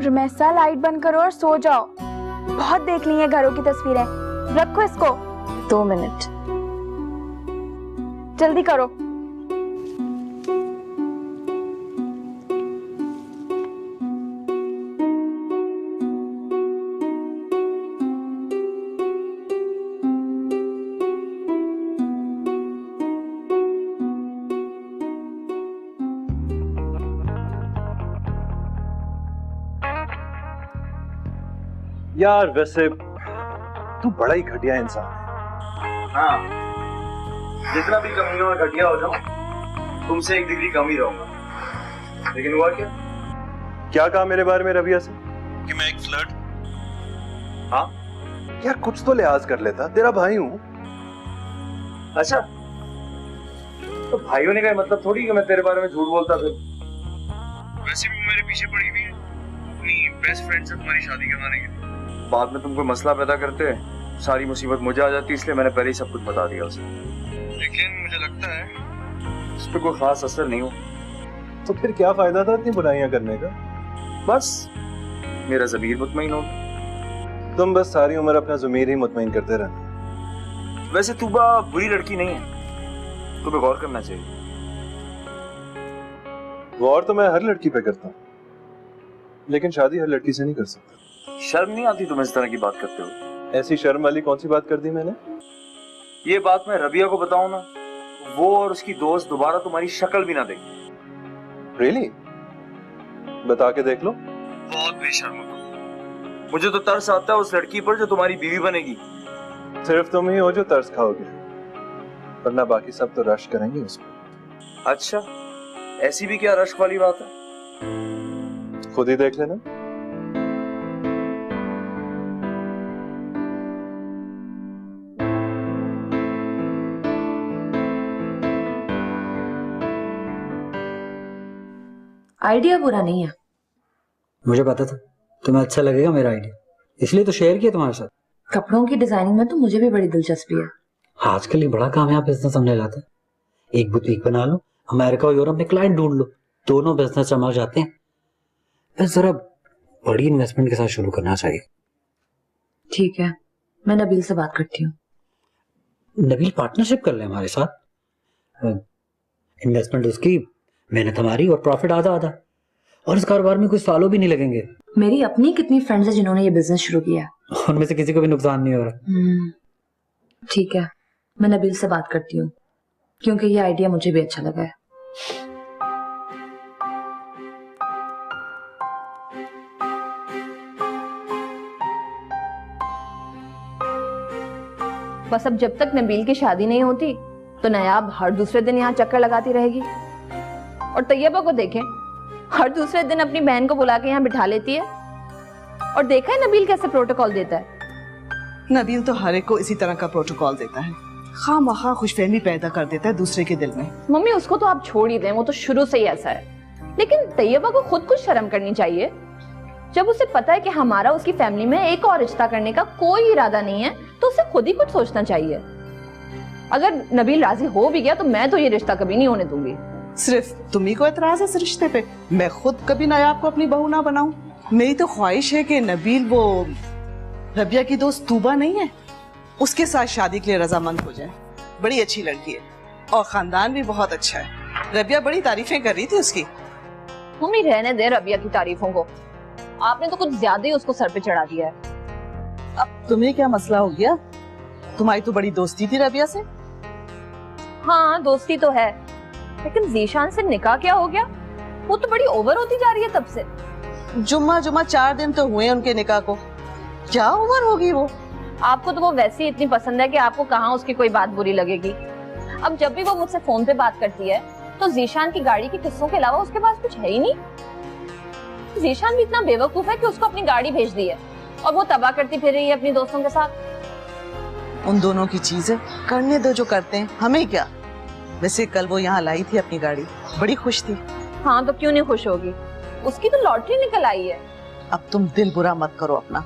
रमेसा light बंद करो और सो जाओ। बहुत देख ली है घरों की तस्वीरें। रखो इसको। 2 मिनट जल्दी करो। यार वैसे तू बड़ा ही घटिया इंसान है। हाँ, जितना भी कमी और घटिया हो जाऊं, तुमसे 1 डिग्री कम ही रहूंगा। लेकिन हुआ क्या? क्या कहा मेरे बारे में रबिया से? कि मैं एक फ्लर्ट। हाँ यार, कुछ तो लिहाज कर लेता, तेरा भाई हूँ। अच्छा, तो भाई होने का मतलब थोड़ी कि मैं तेरे बारे में झूठ बोलता फिर। वैसे भी मेरे पीछे पड़ी हुई है अपनी बेस्ट फ्रेंड से तुम्हारी शादी करवाने के लिए। बाद में तुम कोई मसला पैदा करते, सारी मुसीबत मुझे आ जाती, इसलिए मैंने पहले ही सब कुछ बता दिया उसे। लेकिन मुझे लगता है इस पे कोई खास असर नहीं हो। तो फिर क्या फायदा था इतनी बुराइयां करने का? बस मेरा ज़मीर मुतमईन हो। तुम बस सारी उम्र अपना ज़मीर ही मुतमईन करते रहना। वैसे तूबा बुरी लड़की नहीं है, तुम्हें गौर करना चाहिए। गौर तो मैं हर लड़की पे करता हूँ, लेकिन शादी हर लड़की से नहीं कर सकता। शर्म नहीं आती तुम्हें इस तरह की बात करते हो? ऐसी शर्म वाली कौन सी बात कर दी मैंने? ये बात मैं रबिया को बताऊं ना, वो और उसकी दोस्त दोबारा तुम्हारी शक्ल भी ना देखें। रियली? बता के देख लो। बहुत बेशर्म हो तुम। मुझे तो तरस आता है उस लड़की पर जो तुम्हारी बीवी बनेगी। सिर्फ तुम ही हो जो तरस खाओगे, वरना बाकी सब तो रश करेंगे उसको। अच्छा, ऐसी भी क्या रश्क वाली बात है? खुद ही देख लेना। आइडिया बुरा नहीं है, मुझे पता था तुम्हें अच्छा लगेगा मेरा आइडिया, इसलिए तो शेयर किया तुम्हारे साथ। कपड़ों की डिजाइनिंग में तो मुझे भी बड़ी दिलचस्पी है। आजकल ये बड़ा कामयाब बिजनेस समझा जाता है। एक बुटीक बना लो, अमेरिका और यूरोप में क्लाइंट ढूंढ लो, दोनों बिजनेस चमक जाते हैं। बस जरा बड़ी इन्वेस्टमेंट के साथ शुरू करना चाहिए। ठीक है, मैं नबील से बात करती हूँ। नबील पार्टनरशिप कर ले हमारे साथ। इन्वेस्टमेंट उसकी, मेहनत हमारी, और प्रॉफिट आधा आधा। और इस कारोबार में कुछ सालों भी नहीं लगेंगे। मेरी अपनी कितनी फ्रेंड्स हैं जिन्होंने ये बिजनेस शुरू किया है, उनमें से किसी को भी नुकसान नहीं हो रहा। ठीक है, मैं नबील से बात करती हूँ, क्योंकि ये आइडिया मुझे भी अच्छा लगा है। बस अब जब तक नबील की शादी नहीं होती तो नायाब हर दूसरे दिन यहाँ चक्कर लगाती रहेगी। और तैयबा को देखें, हर दूसरे दिन अपनी बहन को बुला के यहाँ बिठा लेती है। और देखा है नबील कैसे प्रोटोकॉल देता है। नबील तो हर एक को इसी तरह का प्रोटोकॉल देता है, खामखा खुशफहमी पैदा कर देता है दूसरे के दिल में। मम्मी उसको तो आप छोड़ ही दें, वो तो शुरू से ही ऐसा है। लेकिन तैयबा को खुद कुछ शर्म करनी चाहिए। जब उसे पता है कि हमारा उसकी फैमिली में एक और रिश्ता करने का कोई इरादा नहीं है, तो उसे खुद ही कुछ सोचना चाहिए। अगर नबील राजी हो भी गया तो मैं तो ये रिश्ता कभी नहीं होने दूंगी। सिर्फ तुम्ही को एतराज है इस रिश्ते पे? मैं खुद कभी नायाब को अपनी बहू ना बनाऊं। मेरी तो ख्वाहिश है कि नबील वो रबिया की दोस्त तूबा नहीं है, उसके साथ शादी के लिए रजामंद हो जाए। बड़ी अच्छी लड़की है और खानदान भी बहुत अच्छा है। रबिया बड़ी तारीफें कर रही थी उसकी। मम्मी रहने दे रबिया की तारीफों को, आपने तो कुछ ज्यादा ही उसको सर पे चढ़ा दिया है। अब तुम्हें क्या मसला हो गया? तुम्हारी तो बड़ी दोस्ती थी रबिया से। हाँ दोस्ती तो है, लेकिन जीशान से निकाह क्या हो गया? वो तो बड़ी ओवर होती जा रही है तब से। जुम्मा 4 दिन तो हुए उनके निकाह को, क्या उम्र होगी वो? आपको तो वो वैसे ही इतनी पसंद है कि आपको कहाँ उसकी कोई बात बुरी लगेगी। अब जब भी वो मुझसे फोन पे बात करती है तो जीशान की गाड़ी के किस्सों के अलावा उसके पास कुछ है ही नहीं। जीशान भी इतना बेवकूफ है कि उसको अपनी गाड़ी भेज दी है और वो तबाह करती फिर रही है अपनी दोस्तों के साथ। उन दोनों की चीज है, करने दो जो करते हैं, हमें क्या। वैसे कल वो यहाँ लाई थी अपनी गाड़ी, बड़ी खुश थी। हाँ तो क्यों नहीं खुश होगी, उसकी तो लॉटरी निकल आई है। अब तुम दिल बुरा मत करो अपना,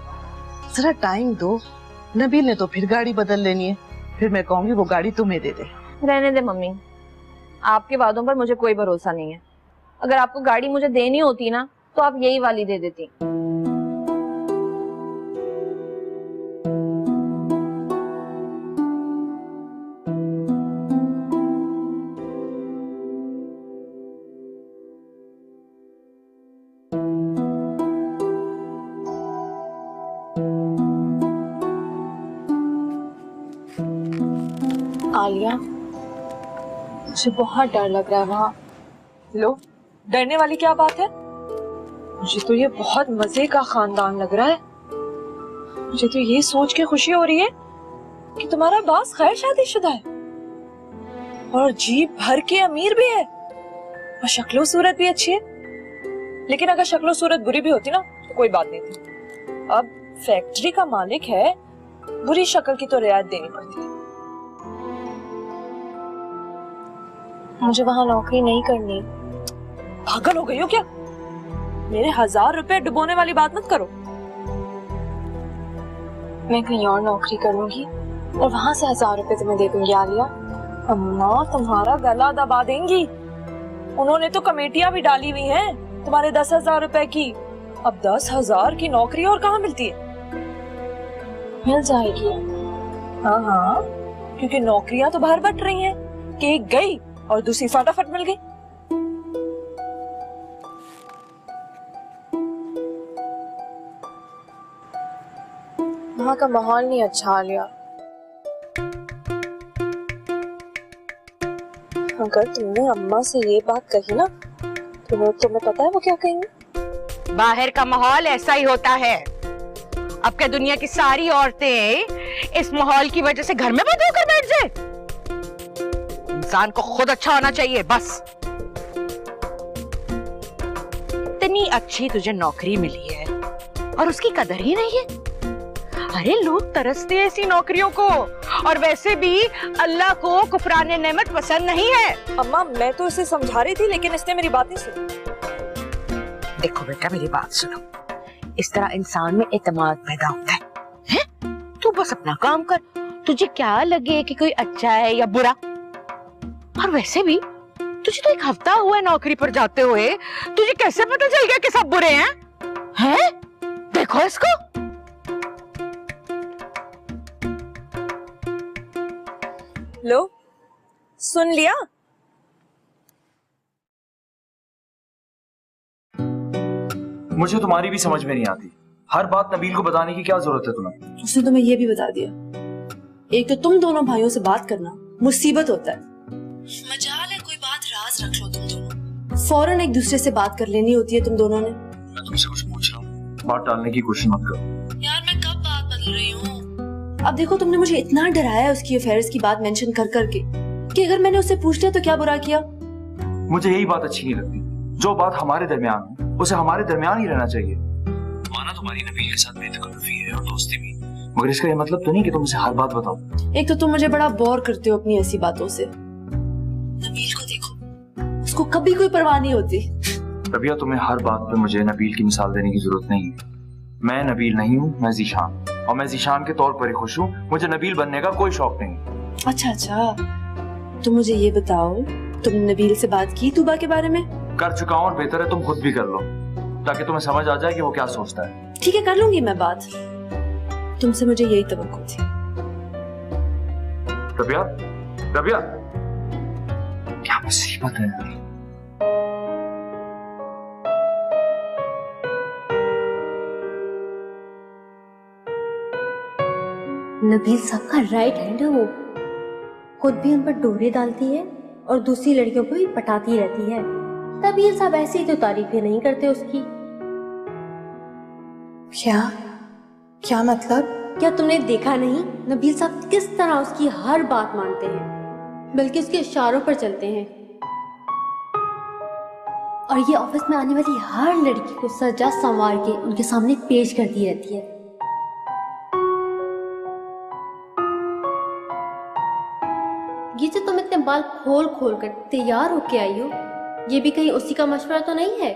जरा टाइम दो। नबील ने तो फिर गाड़ी बदल लेनी है, फिर मैं कहूंगी वो गाड़ी तुम्हें दे दे। रहने दे मम्मी, आपके वादों पर मुझे कोई भरोसा नहीं है। अगर आपको गाड़ी मुझे देनी होती ना तो आप यही वाली दे देती। आलिया, मुझे बहुत डर लग रहा है वहाँ। लो, डरने वाली क्या बात है? मुझे तो ये बहुत मजे का खानदान लग रहा है। मुझे तो ये सोच के खुशी हो रही है कि तुम्हारा बॉस खैर शादीशुदा है और जी भर के अमीर भी है और शक्लो सूरत भी अच्छी है। लेकिन अगर शक्लो सूरत बुरी भी होती ना तो कोई बात नहीं थी। अब फैक्ट्री का मालिक है, बुरी शक्ल की तो रियायत देनी पड़ती है। मुझे वहाँ नौकरी नहीं करनी। पागल हो गई हो क्या? मेरे 1000 रुपए डुबोने वाली बात मत करो। मैं कहीं और नौकरी करूंगी और वहाँ से 1000 रुपए तुम्हें दे दूंगी आलिया। अम्मा तुम्हारा गला दबा देंगी। उन्होंने तो कमेटियां भी डाली हुई हैं तुम्हारे 10,000 रुपए की। अब 10,000 की नौकरी और कहाँ मिलती है? मिल जाएगी। हाँ हाँ, क्योंकि नौकरियां तो बाहर बट रही हैं कि एक गई और दूसरी फटाफट मिल गई। वहाँ का माहौल नहीं अच्छा आलिया। अगर तुमने अम्मा से ये बात कही ना तो वो तुम्हें पता है वो क्या कहेंगे? बाहर का माहौल ऐसा ही होता है। अब क्या दुनिया की सारी औरतें इस माहौल की वजह से घर में बंद होकर बैठ जाए? इंसान को खुद अच्छा होना चाहिए बस। इतनी अच्छी तुझे नौकरी मिली है और उसकी कदर ही नहीं है। अरे लोग तरसते हैं ऐसी नौकरियों को, और वैसे भी अल्लाह को कुफराने नेमत पसंद नहीं है। अम्मा मैं तो इसे समझा रही थी लेकिन इसने मेरी बात नहीं सुनी। देखो बेटा मेरी बात सुनो, इस तरह इंसान में एतमाद पैदा होता है? तू बस अपना काम कर, तुझे क्या लगे कि कोई अच्छा है या बुरा। और वैसे भी तुझे तो 1 हफ्ता हुआ है नौकरी पर जाते हुए, तुझे कैसे पता चल गया कि सब बुरे हैं? हैं? देखो इसको। लो, सुन लिया? मुझे तुम्हारी भी समझ में नहीं आती। हर बात नबील को बताने की क्या जरूरत है तुम्हें? उसने तुम्हें ये भी बता दिया। एक तो तुम दोनों भाइयों से बात करना मुसीबत होता है। मजाल है कोई बात राज रख लो तुम दोनों। फौरन एक दूसरे से बात कर लेनी होती है तुम दोनों ने। मैं तुमसे कुछ पूछ रहा हूँ, बात टालने की कोशिश मत करो। यार मैं कब बात बदल रही हूँ? अब देखो तुमने मुझे इतना डराया उसकी अफेयर्स की बात मेंशन कर करके कि अगर मैंने उससे पूछ लिया तो क्या बुरा किया। मुझे यही बात अच्छी नहीं लगती। जो बात हमारे दरमियान हो उसे हमारे दरमियान ही रहना चाहिए। माना तुम्हारी नबील के साथ बेतकल्लुफी है और दोस्ती भी, मगर इसका ये मतलब तो नहीं कि तुम उसे हर बात बताओ। एक तो तुम मुझे बड़ा बोर करते हो अपनी ऐसी बातों से। नबील को देखो, उसको कभी कोई परवाह नहीं होती। रबिया तुम्हें हर बात पे मुझे नबील की मिसाल देने की जरूरत नहीं है। मैं नबील नहीं हूँ, मैं ज़ीशान, और मैं ज़ीशान के तौर पर ही खुश हूँ। मुझे नबील बनने का कोई शौक नहीं। अच्छा, तो मुझे ये बताओ तुमने नबील से बात की तूबा के बारे में? कर चुका हूँ और बेहतर है तुम खुद भी कर लो, ताकि तुम्हें समझ आ जाए कि वो क्या सोचता है। ठीक है, कर लूंगी मैं बात। तुमसे मुझे यही तवक्को थी। रबिया, रबिया, क्या मुसीबत है यार। नबील साहब का राइट हैंड है वो। खुद भी उन पर डोरे डालती है और दूसरी लड़कियों को भी पटाती रहती है। नबील साहब ऐसे ही तो तारीफें नहीं करते उसकी। क्या मतलब? क्या तुमने देखा नहीं नबील साहब किस तरह उसकी हर बात मानते हैं, बल्कि उसके इशारों पर चलते हैं। और ये ऑफिस में आने वाली हर लड़की को सजा संवार के उनके सामने पेश करती रहती है। ये जो तुम इतने बाल खोल खोल कर तैयार होके आई हो, ये भी कहीं उसी का मशवरा तो नहीं है?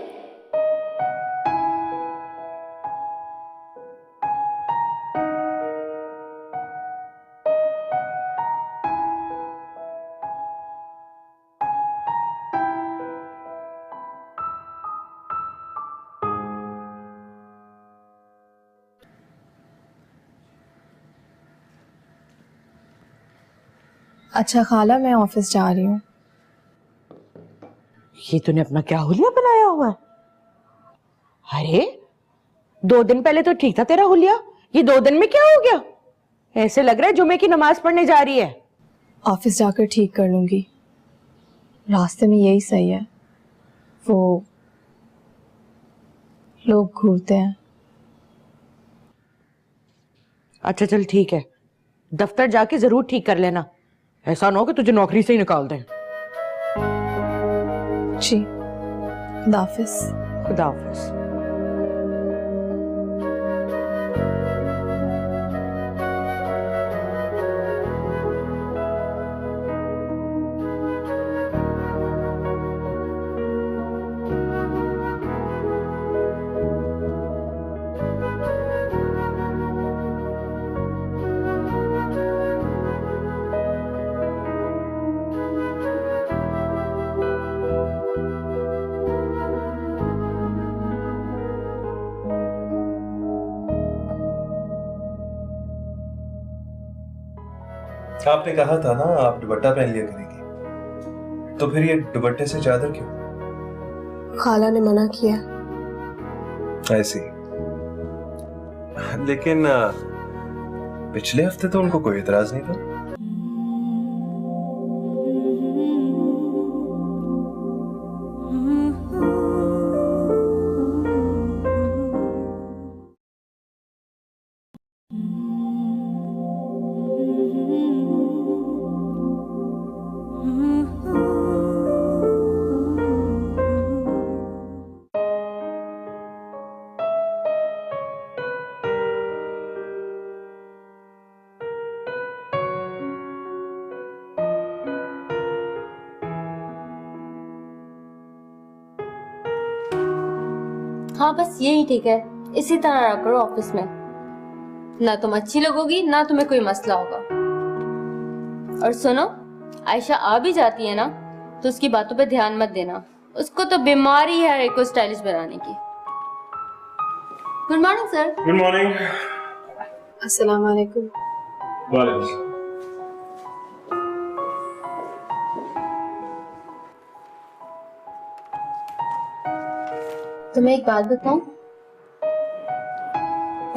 अच्छा खाला, मैं ऑफिस जा रही हूँ। ये तूने अपना क्या हुलिया बनाया हुआ है? अरे 2 दिन पहले तो ठीक था तेरा हुलिया, ये 2 दिन में क्या हो गया? ऐसे लग रहा है जुमे की नमाज पढ़ने जा रही है। ऑफिस जाकर ठीक कर लूंगी, रास्ते में यही सही है। वो लोग घूरते हैं। अच्छा चल ठीक है, दफ्तर जाके जरूर ठीक कर लेना, ऐसा ना हो कि तुझे नौकरी से ही निकाल दें। जी, खुदा हाफिज। खुदा हाफिज। आपने कहा था ना आप दुपट्टा पहन लिया करेंगी, तो फिर ये दुपट्टे से चादर क्यों? खाला ने मना किया। ऐसी, लेकिन पिछले हफ्ते तो उनको कोई एतराज नहीं था। हाँ बस यही ठीक है, इसी तरह रहा करो ऑफिस में। ना तुम अच्छी लगोगी ना तुम्हें कोई मसला होगा। और सुनो, आयशा आ भी जाती है ना तो उसकी बातों पे ध्यान मत देना, उसको तो बीमारी है हर एक को स्टाइलिश बनाने की। Good morning sir. Good morning. अस्सलाम वालेकुम। वालेकुम। तुम्हें एक बात बताऊं,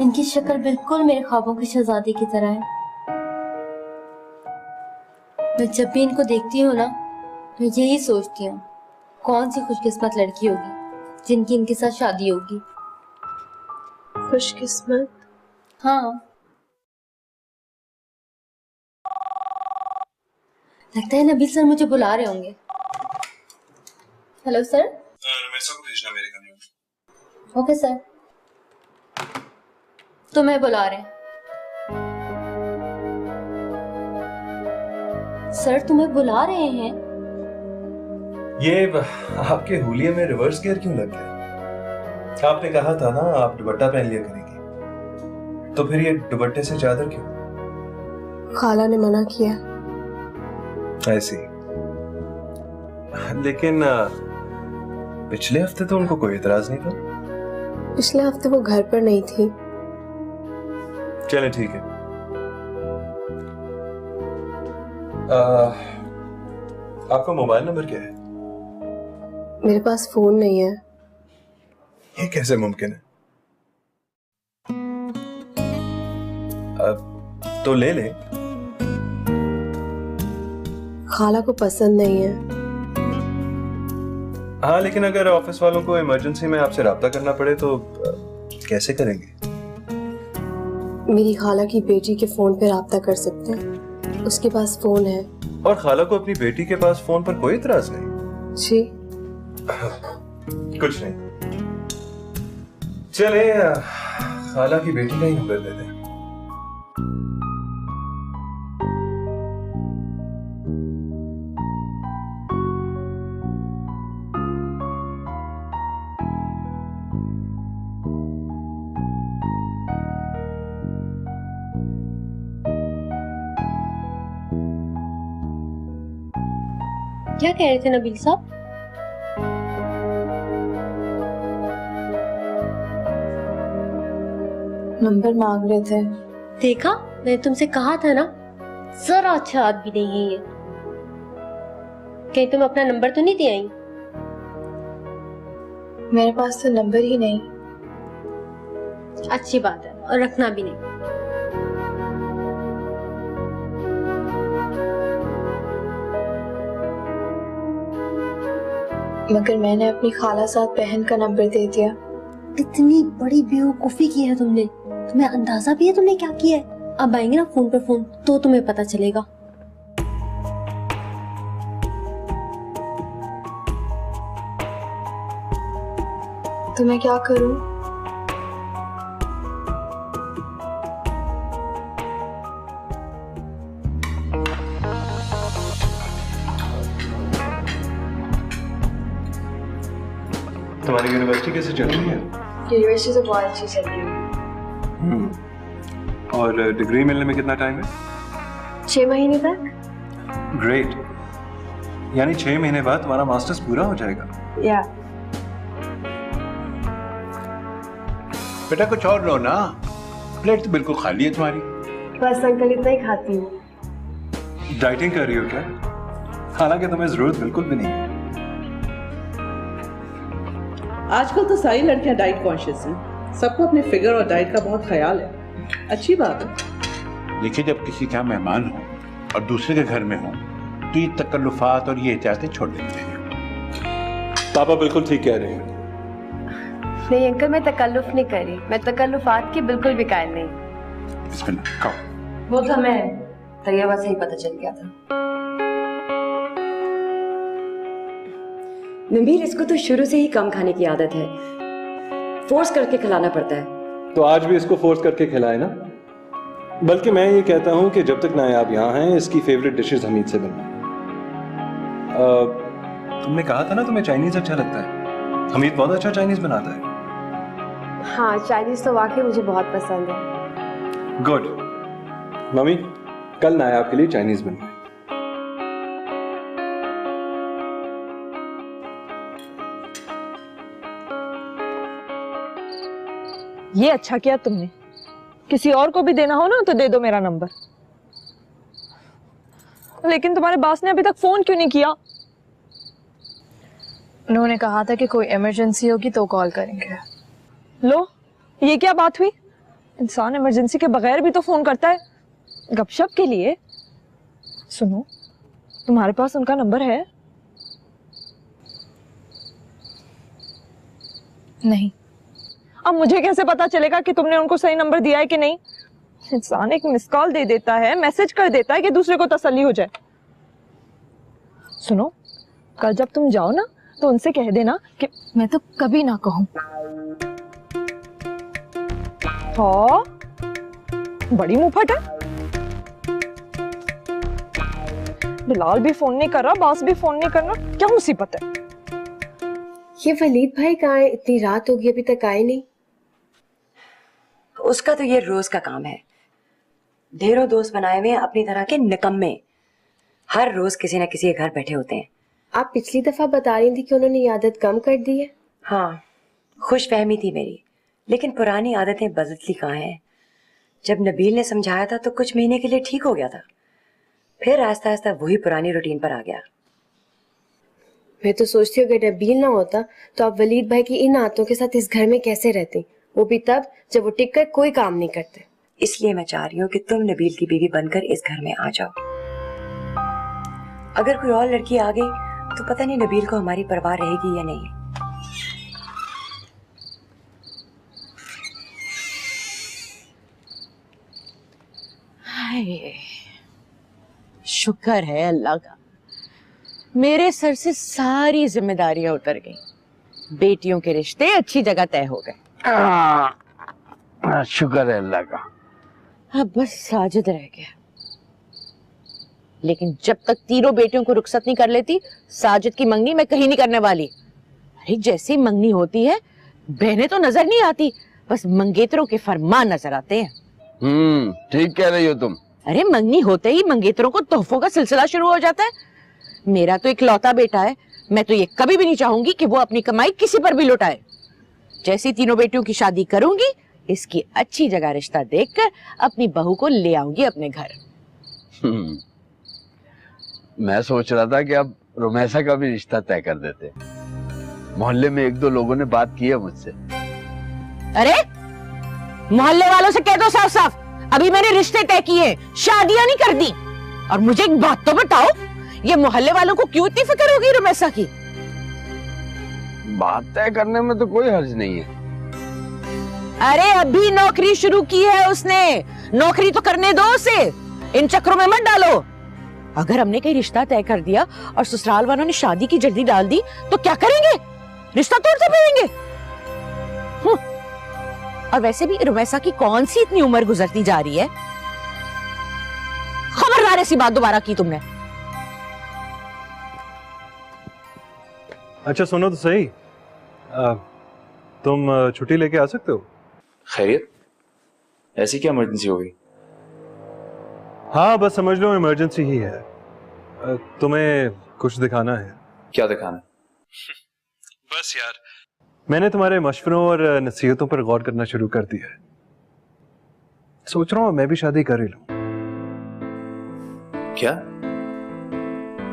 इनकी शक्ल बिल्कुल मेरे ख्वाबों की शहजादी की तरह है। मैं जब भी इनको देखती हूँ ना तो यही सोचती हूँ कौन सी खुशकिस्मत लड़की होगी जिनकी इनके साथ शादी होगी। खुशकिस्मत? हाँ, लगता है नबील सर मुझे बुला रहे होंगे। Hello sir. रमेशा को भेजना मेरे कमरे में। Okay sir. तुम्हें बुला रहे हैं सर, तुम्हें बुला रहे हैं। ये आपके हुलिये में रिवर्स गियर क्यों लग गया? आपने कहा था ना आप दुपट्टा पहन लिया करेंगी, तो फिर ये दुपट्टे से चादर क्यों? खाला ने मना किया। ऐसी, लेकिन पिछले हफ्ते तो उनको कोई एतराज नहीं था। पिछले हफ्ते वो घर पर नहीं थी। चले ठीक है। आपका मोबाइल नंबर क्या है? मेरे पास फोन नहीं है। ये कैसे मुमकिन है? तो ले ले। खाला को पसंद नहीं है। हाँ, लेकिन अगर ऑफिस वालों को इमरजेंसी में आपसे राब्ता करना पड़े तो कैसे करेंगे? मेरी खाला की बेटी के फोन पे राब्ता कर सकते हैं, उसके पास फोन है। और खाला को अपनी बेटी के पास फोन पर कोई इतराज नहीं? जी कुछ नहीं। चले खाला की बेटी का ही नंबर दे दें। क्या कह रहे थे नबील साहब? नंबर मांग रहे थे। देखा, मैंने तुमसे कहा था ना, जरा अच्छा आदमी नहीं है ये। कहीं तुम अपना नंबर तो नहीं दे आई? मेरे पास तो नंबर ही नहीं। अच्छी बात है, और रखना भी नहीं। मगर मैंने अपनी खाला साथ बहन का नंबर दे दिया। इतनी बड़ी बेवकूफी की है तुमने, तुम्हें अंदाजा भी है तुमने क्या किया है? अब आएंगे ना फोन पर फोन तो तुम्हें पता चलेगा। तो मैं क्या करूं? तुम्हारी यूनिवर्सिटी कैसे चल रही है? यूनिवर्सिटी तो बहुत अच्छी चल रही है। और डिग्री मिलने में कितना टाइम है? 6 महीने तक। ग्रेट, यानी 6 महीने बाद तुम्हारा मास्टर्स पूरा हो जाएगा। या बेटा कुछ और लो ना, प्लेट तो बिल्कुल खाली है तुम्हारी। बस अंकल इतना ही खाती हूँ। डाइटिंग कर रही हो क्या? हालांकि तुम्हें जरूरत बिल्कुल भी नहीं है। आजकल तो सारी लड़कियां डाइट कॉन्शियस हैं, सबको अपने फिगर और डाइट का बहुत ख्याल है। अच्छी बात है। देखिए, जब किसी का मेहमान हो और दूसरे के घर में हो तो ये तकल्लुफात और ये एहतियातें छोड़ देनी चाहिए। पापा बिल्कुल ठीक कह रहे हैं। नहीं अंकल, मैं तकल्लुफ नहीं कर रही, मैं तकल्लुफात की बिल्कुल भी कायल नहीं। बिस्मिल्लाह, खाओ। वो तो हमें तैयबा से ही पता चल गया था। नबील, इसको तो शुरू से ही कम खाने की आदत है, फोर्स करके खिलाना पड़ता है। तो आज भी इसको फोर्स करके खिलाए ना। बल्कि मैं ये कहता हूँ कि जब तक नायाब यहाँ हैं, इसकी फेवरेट डिशेस हमीद से बनवाएं। तुमने कहा था ना तुम्हें चाइनीज अच्छा लगता है। हमीद बहुत अच्छा चाइनीज बनाता है। हाँ, चाइनीज तो वाकई मुझे बहुत पसंद है। गुड। मम्मी, कल नायाब के लिए चाइनीज बनवाएं। ये अच्छा किया तुमने, किसी और को भी देना हो ना तो दे दो मेरा नंबर। लेकिन तुम्हारे बॉस ने अभी तक फोन क्यों नहीं किया? उन्होंने कहा था कि कोई इमरजेंसी होगी तो कॉल करेंगे। लो, ये क्या बात हुई? इंसान इमरजेंसी के बगैर भी तो फोन करता है, गपशप के लिए। सुनो, तुम्हारे पास उनका नंबर है? नहीं। अब मुझे कैसे पता चलेगा कि तुमने उनको सही नंबर दिया है कि नहीं? इंसान एक मिस कॉल दे देता है, मैसेज कर देता है कि दूसरे को तसल्ली हो जाए। सुनो, कल जब तुम जाओ ना तो उनसे कह देना कि मैं तो कभी ना कहूं। हाँ, बड़ी मुंहफट है। बिलाल भी फोन नहीं कर रहा, बॉस भी फोन नहीं कर रहा, क्या मुसीबत है? ये वलीद भाई कहाँ है? इतनी रात होगी अभी तक आए नहीं। उसका तो ये रोज का काम है। ढेरों दोस्त बनाए हुए हैं अपनी तरह के निकम्मे, हर रोज किसी न किसी के घर बैठे होते हैं। आप पिछली दफा बता रही थी कि उन्होंने ये आदत कम कर दी है। हाँ, खुश फहमी थी मेरी, लेकिन पुरानी आदतें बदलती कहाँ हैं। जब नबील ने समझाया था तो कुछ महीने के लिए ठीक हो गया था, फिर आहिस्ता आहिस्ता वही पुरानी रूटीन पर आ गया। मैं तो सोचती हूँ अगर नबील ना होता तो आप वलीद भाई की इन आदतों के साथ इस घर में कैसे रहते, वो भी तब जब वो टिक कर कोई काम नहीं करते। इसलिए मैं चाह रही हूँ कि तुम नबील की बीवी बनकर इस घर में आ जाओ। अगर कोई और लड़की आ गई तो पता नहीं नबील को हमारी परवाह रहेगी या नहीं। हाय, शुक्र है अल्लाह का, मेरे सर से सारी जिम्मेदारियां उतर गई। बेटियों के रिश्ते अच्छी जगह तय हो गए। शुक्र है अल्लाह का। अब बस साजिद रह गया, लेकिन जब तक तीनों बेटियों को रुखसत नहीं कर लेती, साजिद की मंगनी मैं कहीं नहीं करने वाली। अरे जैसी मंगनी होती है, बहनें तो नजर नहीं आती, बस मंगेतरों के फरमान नजर आते हैं। ठीक कह रही हो तुम। अरे मंगनी होते ही मंगेतरों को तोहफों का सिलसिला शुरू हो जाता है। मेरा तो इकलौता बेटा है, मैं तो ये कभी भी नहीं चाहूंगी कि वो अपनी कमाई किसी पर भी लुटाए। जैसी तीनों बेटियों की शादी करूंगी, इसकी अच्छी जगह रिश्ता देखकर अपनी बहू को ले आऊंगी अपने घर। मैं सोच रहा था कि अब रोमैसा का भी रिश्ता तय कर देते। मोहल्ले में 1-2 लोगों ने बात की है मुझसे। अरे मोहल्ले वालों से कह दो साफ साफ, अभी मैंने रिश्ते तय किए, शादियां नहीं कर दी। और मुझे एक बात तो बताओ, ये मोहल्ले वालों को क्यों इतनी फिक्र होगी रोमैसा की? बात तय करने में तो कोई हर्ज नहीं है। अरे अभी नौकरी शुरू की है उसने, नौकरी तो करने दो उसे, इन चक्रों में मत डालो। अगर हमने कहीं रिश्ता तय कर दिया और ससुराल वालों ने शादी की जल्दी डाल दी तो क्या करेंगे? रिश्ता तोड़ते फिरेंगे। और वैसे भी रुमैसा की कौन सी इतनी उम्र गुजरती जा रही है? खबरदार ऐसी बात दोबारा की तुमने। अच्छा सुनो तो सही, तुम छुट्टी लेके आ सकते हो? खैरियत? ऐसी क्या इमरजेंसी हो गई? हाँ बस समझ लो इमरजेंसी ही है। तुम्हें कुछ दिखाना है। क्या दिखाना है? बस यार, मैंने तुम्हारे मशवरों और नसीहतों पर गौर करना शुरू कर दिया है। सोच रहा हूँ मैं भी शादी कर ही लूं। क्या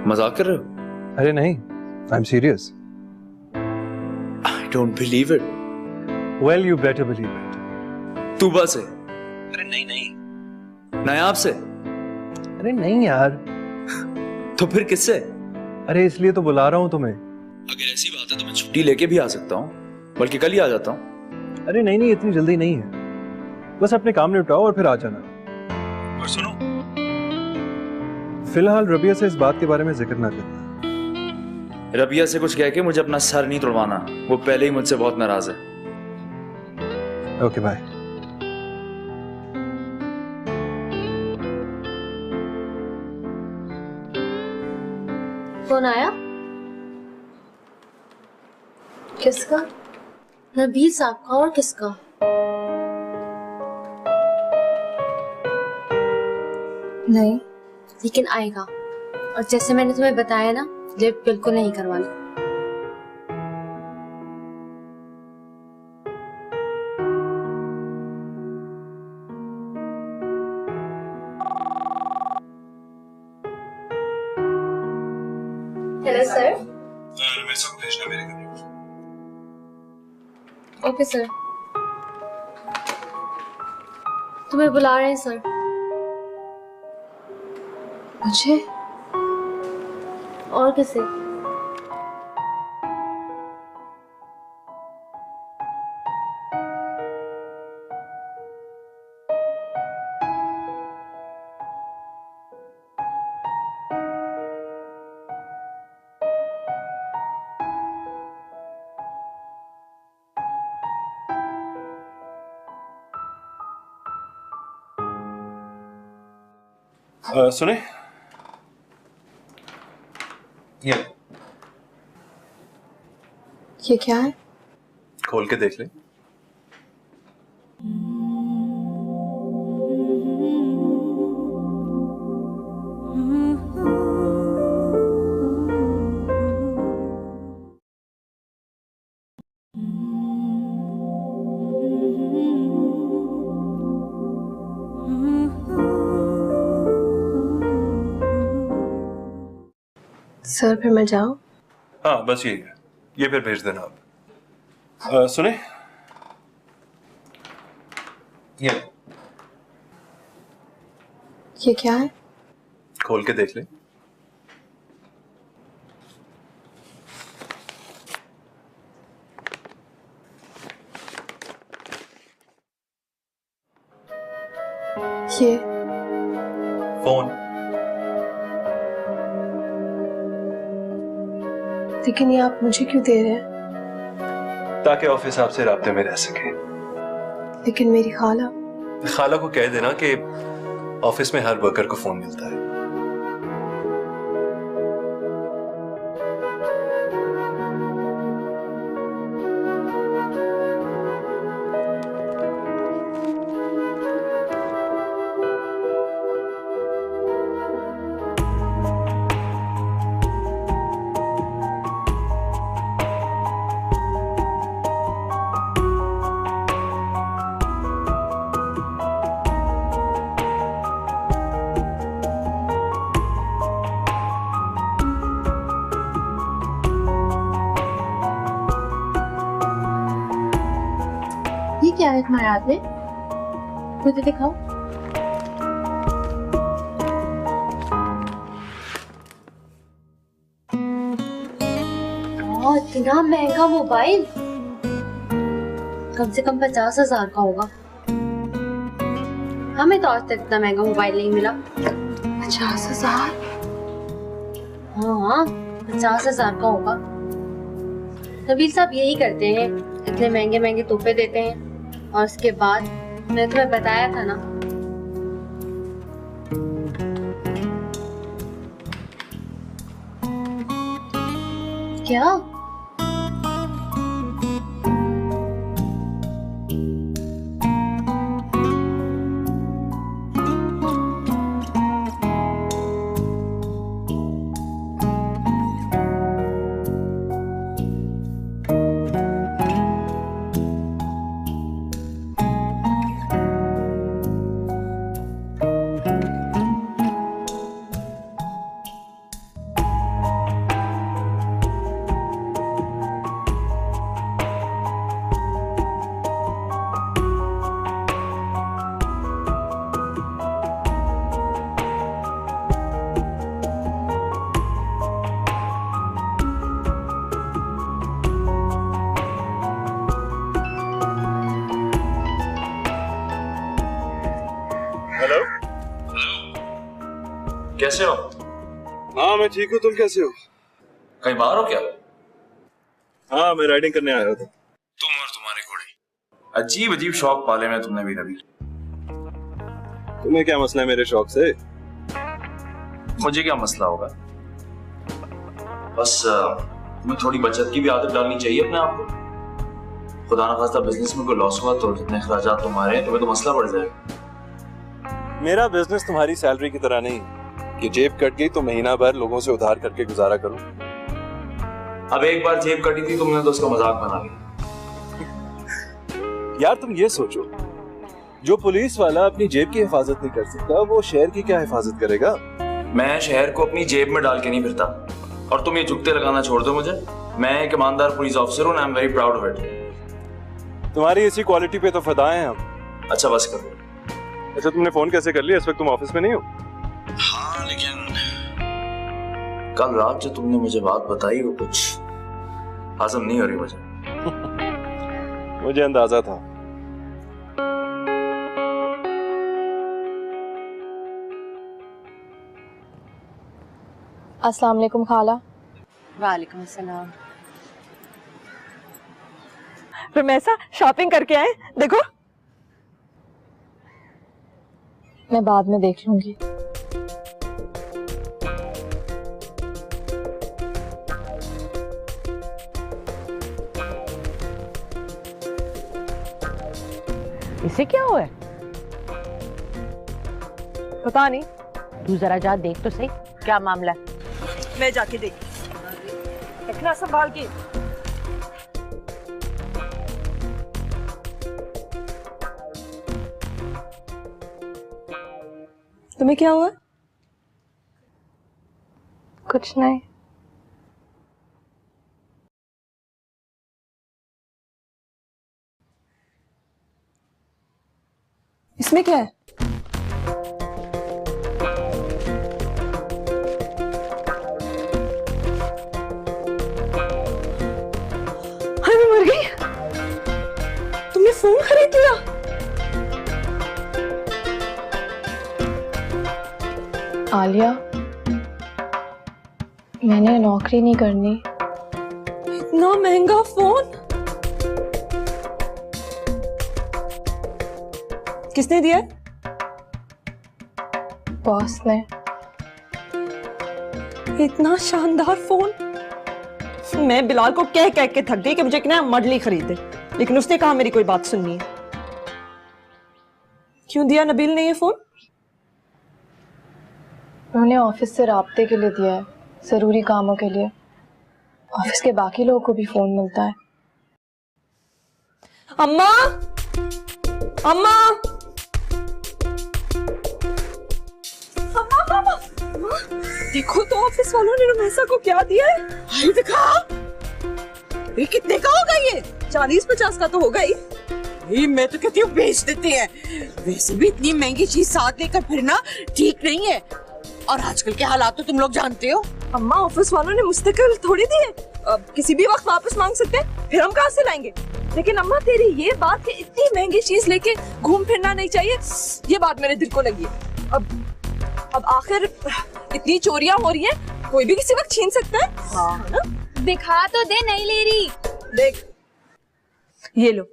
मजाक कर रहे हो? अरे नहीं, I am serious. I don't believe it. Well you better believe it. Tuba से? अरे नहीं, नायाब से? अरे नहीं यार। तो फिर किससे? अरे इसलिए तो बुला रहा हूं तुम्हें। अगर ऐसी बात है तो मैं छुट्टी लेके भी आ सकता हूँ, बल्कि कल ही आ जाता हूँ। अरे नहीं, इतनी जल्दी नहीं है, बस अपने काम निपटाओ और फिर आ जाना। और सुनो, फिलहाल रबिया से इस बात के बारे में जिक्र ना करना। रबिया से कुछ कह के मुझे अपना सर नहीं तुड़वाना, वो पहले ही मुझसे बहुत नाराज है। Okay bye. कौन आया? किसका? नबील साहब का। और किसका? नहीं, लेकिन आएगा। और जैसे मैंने तुम्हें बताया ना, लिफ्ट बिल्कुल नहीं करवाना। Hello sir. रमेशा को भेजना मेरे घर। Okay sir. तुम्हें बुला रहे हैं सर। मुझे? और किसे? सुने, ये क्या है? खोल के देख ले। सर फिर मैं जाऊं? हाँ बस यही है, ये फिर भेज देना आप। सुने, ये क्या है? खोल के देख ले। ये फोन। लेकिन ये आप मुझे क्यों दे रहे हैं? ताकि ऑफिस आपसे राब्ते में रह सके। लेकिन मेरी खाला। खाला को कह देना कि ऑफिस में हर वर्कर को फोन मिलता है। ये क्या है तुम्हारे हाथ में? मुझे दिखाओ। इतना महंगा मोबाइल, कम से कम 50,000 का होगा। हमें तो आज तक इतना महंगा मोबाइल नहीं मिला। 50,000? हाँ 50,000 का होगा। नबील साहब यही करते हैं, इतने महंगे महंगे तोहफे देते हैं और उसके बाद मैंने तुम्हें बताया था ना। क्या? हेलो, कैसे हो? हाँ मैं ठीक हूँ, तुम कैसे हो? कहीं बाहर हो क्या? हाँ मैं राइडिंग करने आया था। तुम और तुम्हारे घोड़े, अजीब अजीब शौक पाले में तुमने भी नबील। तुम्हें क्या मसला है मेरे शौक से? मुझे क्या मसला होगा, बस तुम्हें थोड़ी बचत की भी आदत डालनी चाहिए अपने आप को। खुदा ना खास्ता बिजनेस में कोई लॉस हुआ तो जितने खर्चात तुम्हारे हैं तुम्हें तो मसला पड़ जाएगा। मेरा बिजनेस तुम्हारी सैलरी की तरह नहीं कि जेब कट गई तो महीना भर लोगों से उधार करके गुजारा करूं। अब एक बार जेब कटी थी तुमने तो उसका मजाक बना लिया। यार तुम ये सोचो, जो पुलिस वाला अपनी जेब की हिफाजत नहीं कर सकता वो शहर की क्या हिफाजत करेगा? मैं शहर को अपनी जेब में डाल के नहीं फिरता, और तुम ये जुगते लगाना छोड़ दो मुझे। मैं एक ईमानदार पुलिस ऑफिसर हूँ, I am very proud of it. तुम्हारी इसी क्वालिटी पे तो फदा हैं हम। अच्छा बस करो। अच्छा तुमने फोन कैसे कर लिया? इस वक्त तुम ऑफिस में नहीं हो? हाँ लेकिन कल रात जो तुमने मुझे बात बताई वो कुछ हाज़म नहीं हो रही मुझे। मुझे अंदाजा था। अस्सलाम वालेकुम खाला। वालेकुम अस्सलाम। रमेशा शॉपिंग करके आए, देखो। मैं बाद में देख लूंगी। इसे क्या हुआ है? पता नहीं, तू जरा जा देख तो सही क्या मामला है। मैं जाके देख, रखना संभाल के। तुम्हें क्या हुआ? कुछ नहीं। इसमें क्या है? हाय मैं मर गई। तुमने फोन खरीद लिया? आलिया, मैंने नौकरी नहीं करनी। इतना महंगा फोन किसने दिया? बॉस ने। इतना शानदार फोन। मैं बिलाल को कह कह के थक गई कि मुझे एक नया मॉडल ही खरीदे, लेकिन उसने कहा मेरी कोई बात सुननी है। क्यों दिया नबील ने ये फोन? उन्होंने ऑफिस से राब्ते के लिए दिया है, जरूरी कामों के लिए। ऑफिस के बाकी लोगों को भी फोन मिलता है। अम्मा, अम्मा, अम्मा, देखो तो ऑफिस वालों ने रमेशा को क्या दिया है। हाय दिखा, ये कितने का होगा? ये 40-50 का तो होगा ही। मैं तो कहती हूँ बेच देते हैं। वैसे भी इतनी महंगी चीज साथ लेकर फिरना ठीक नहीं है, और आजकल के हालात तो तुम लोग जानते हो। अम्मा ऑफिस वालों ने मुस्तकिल थोड़ी दिए, किसी भी वक्त वापस मांग सकते हैं, फिर हम कहाँ से लाएंगे? लेकिन अम्मा तेरी ये बात कि इतनी महंगी चीज लेके घूम फिरना नहीं चाहिए, ये बात मेरे दिल को लगी है। अब आखिर इतनी चोरियां हो रही हैं, कोई भी किसी वक्त छीन सकता है। हाँ ना? दिखा तो दे, नहीं ले रही। देख ये लो।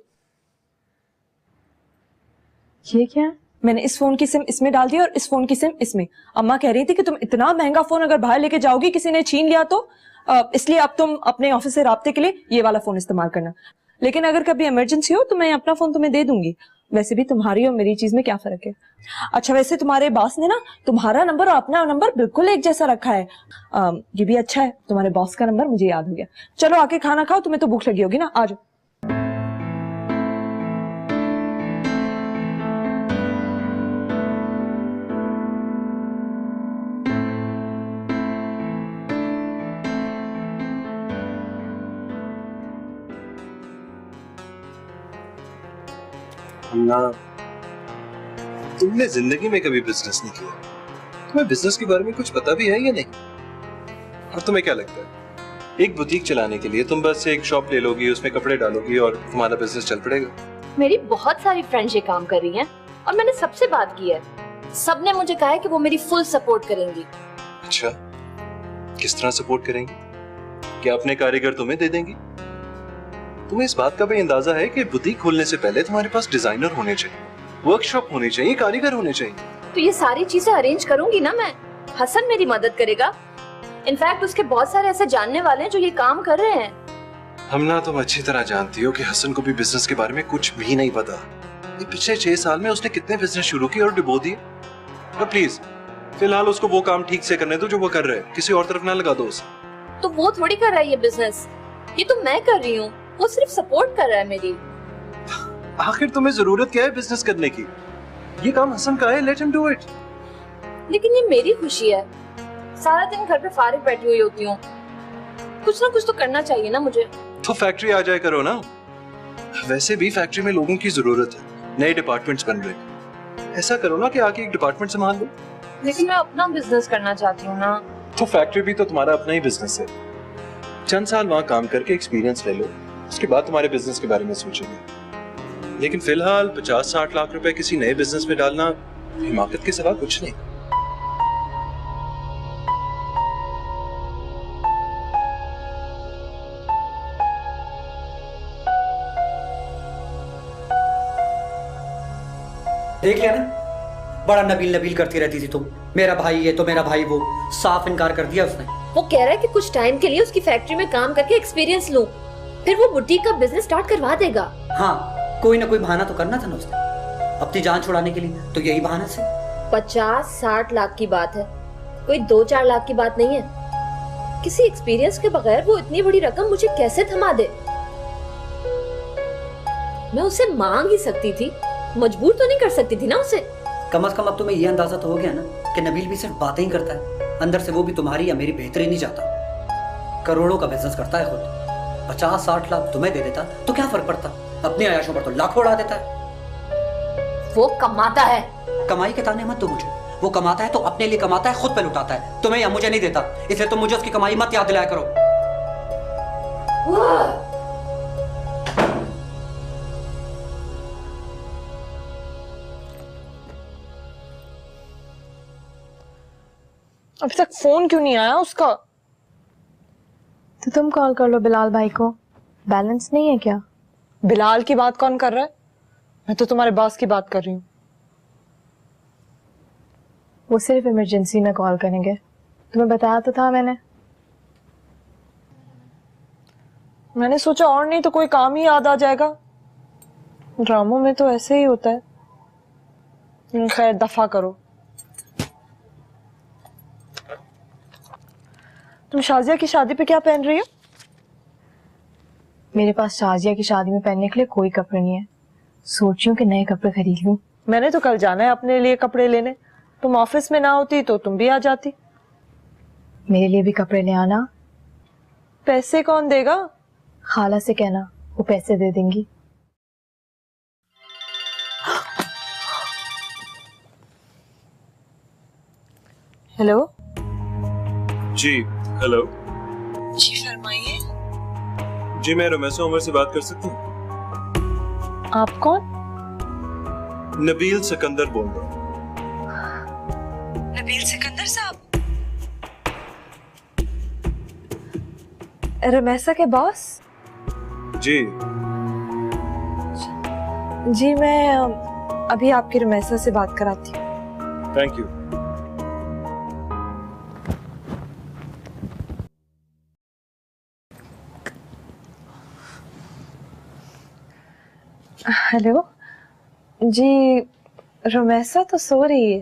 ये क्या? मैंने इस फोन की सिम इसमें डाल दी और इस फोन की सिम इसमें। अम्मा कह रही थी कि तुम इतना महंगा फोन अगर बाहर लेके जाओगी, किसी ने छीन लिया तो इसलिए अब तुम अपने ऑफिस से राब्ते के लिए ये वाला फोन इस्तेमाल करना। लेकिन अगर कभी इमरजेंसी हो तो मैं अपना फोन तुम्हें दे दूंगी। वैसे भी तुम्हारी और मेरी चीज में क्या फर्क है? अच्छा वैसे तुम्हारे बॉस ने ना तुम्हारा नंबर और अपना नंबर बिल्कुल एक जैसा रखा है। ये भी अच्छा है, तुम्हारे बॉस का नंबर मुझे याद हो गया। चलो आके खाना खाओ, तुम्हें तो भूख लगी होगी ना, आ जाओ। ना तुमने जिंदगी में कभी बिजनेस नहीं किया, तुम्हें बिजनेस के बारे में कुछ पता भी है या नहीं? और तुम्हें क्या लगता है एक बुटीक चलाने के लिए तुम बस एक शॉप ले लोगी, उसमें कपड़े डालोगी और तुम्हारा बिजनेस चल पड़ेगा? मेरी बहुत सारी फ्रेंड्स ये काम कर रही हैं और मैंने सबसे बात की है, सबने मुझे कहा है कि वो मेरी फुल सपोर्ट करेंगी। अच्छा, किस तरह सपोर्ट करेंगी? क्या अपने कारीगर तुम्हें दे देंगी? तुम्हें इस बात का भी अंदाजा है कि बुटीक खोलने से पहले तुम्हारे पास डिजाइनर होने चाहिए, वर्कशॉप होनी चाहिए, कारीगर होने चाहिए। तो ये सारी चीजें अरेंज करूंगी ना मैं, हसन मेरी मदद करेगा। इनफैक्ट उसके बहुत सारे ऐसे जानने वाले हैं जो ये काम कर रहे हैं। हमना तुम अच्छी तरह जानती हो कि हसन को भी बिजनेस के बारे में कुछ भी नहीं पता। ये पिछले 6 साल में उसने कितने बिजनेस शुरू किए और डुबो दिए। तो प्लीज फिलहाल उसको वो काम ठीक से करने दो जो वो कर रहे हैं, किसी और तरफ ना लगा दो उसे। तो वो थोड़ी कर रहा है ये बिजनेस, ये तो मैं कर रही हूँ, वो सिर्फ सपोर्ट कर रहा है मेरी। आखिर तुम्हें जरूरत क्या है बिजनेस करने की? ये काम हसन का है, लेट हिम डू इट। लेकिन ये मेरी खुशी है, सारा दिन घर पे फारिग बैठी हुई होती हूँ, कुछ ना कुछ तो करना चाहिए ना मुझे। तो फैक्ट्री आ जाए करो ना। वैसे भी फैक्ट्री में लोगों की जरूरत है, नए डिपार्टमेंट्स बन रहे। ऐसा करो ना कि आके एक डिपार्टमेंट संभाल लो। लेकिन मैं अपना बिजनेस करना चाहती हूँ ना। तो फैक्ट्री भी तो तुम्हारा अपना ही बिजनेस है, चंद साल वहाँ काम करके एक्सपीरियंस ले लो, उसके बाद तुम्हारे बिजनेस के बारे में सोचेंगे। लेकिन फिलहाल 50-60 लाख रुपए किसी नए बिजनेस में डालना हिमाकत के सिवा कुछ नहीं। देख लिया ना, बड़ा नबील नबील करती रहती थी तुम, मेरा भाई ये तो मेरा भाई वो, साफ इनकार कर दिया उसने। वो कह रहा है कि कुछ टाइम के लिए उसकी फैक्ट्री में काम करके एक्सपीरियंस लूं, फिर वो बुटीक का बिजनेस स्टार्ट करवा देगा। हाँ, कोई ना कोई बहाना तो करना था ना उसने अपनी जान छुड़ाने के लिए, तो यही बहाना से। 50-60 लाख की बात है, कोई 2-4 लाख की बात नहीं है। किसी एक्सपीरियंस के बगैर वो इतनी बड़ी रकम मुझे कैसे थमा दे? मैं उसे मांग ही सकती थी, मजबूर तो नहीं कर सकती थी ना उसे। कम से कम अब तुम्हें यह अंदाजा तो हो गया ना कि नबील भी सिर्फ बातें ही करता है, अंदर से वो भी तुम्हारी या मेरी बेहतरी नहीं चाहता। करोड़ों का बिजनेस करता है खुद, 50-60 लाख तुम्हें दे देता तो क्या फर्क पड़ता, अपनी अयाशों पर तो लाखों उड़ा देता है। वो कमाता है। कमाई के ताने मत दो मुझे, वो कमाता है तो अपने लिए कमाता है, खुद पे लुटाता है, तुम्हें या मुझे नहीं देता, इसलिए तुम मुझे उसकी कमाई मत याद दिलाया करो। अभी तक फोन क्यों नहीं आया उसका? तो तुम कॉल कर लो बिलाल भाई को, बैलेंस नहीं है क्या? बिलाल की बात कौन कर रहा है? मैं तो तुम्हारे बॉस की बात कर रही हूँ। वो सिर्फ इमरजेंसी में कॉल करेंगे, तुम्हें बताया तो था मैंने सोचा और नहीं तो कोई काम ही याद आ जाएगा। ड्रामों में तो ऐसे ही होता है। खैर दफा करो। तुम शाजिया की शादी पे क्या पहन रही हो? मेरे पास शाजिया की शादी में पहनने के लिए कोई कपड़े नहीं है, सोच रही हूँ कि नए कपड़े खरीद लूं। मैंने तो कल जाना है अपने लिए कपड़े लेने, तुम ऑफिस में ना होती तो तुम भी आ जाती। मेरे लिए भी कपड़े ले आना। पैसे कौन देगा? खाला से कहना, वो पैसे दे देंगी। हेलो जी। हेलो जी फरमाइए। जी मैं रमेश उमर से बात कर सकती हूँ? आप कौन? नबील सिकंदर बोल रहा हूँ। नबील सिकंदर साहब, रमेसा के बॉस? जी जी मैं अभी आपकी रमेसा से बात कराती हूँ। Thank you. हेलो जी, रमेसा तो सो रही है।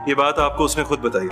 ये बात आपको उसने खुद बताई।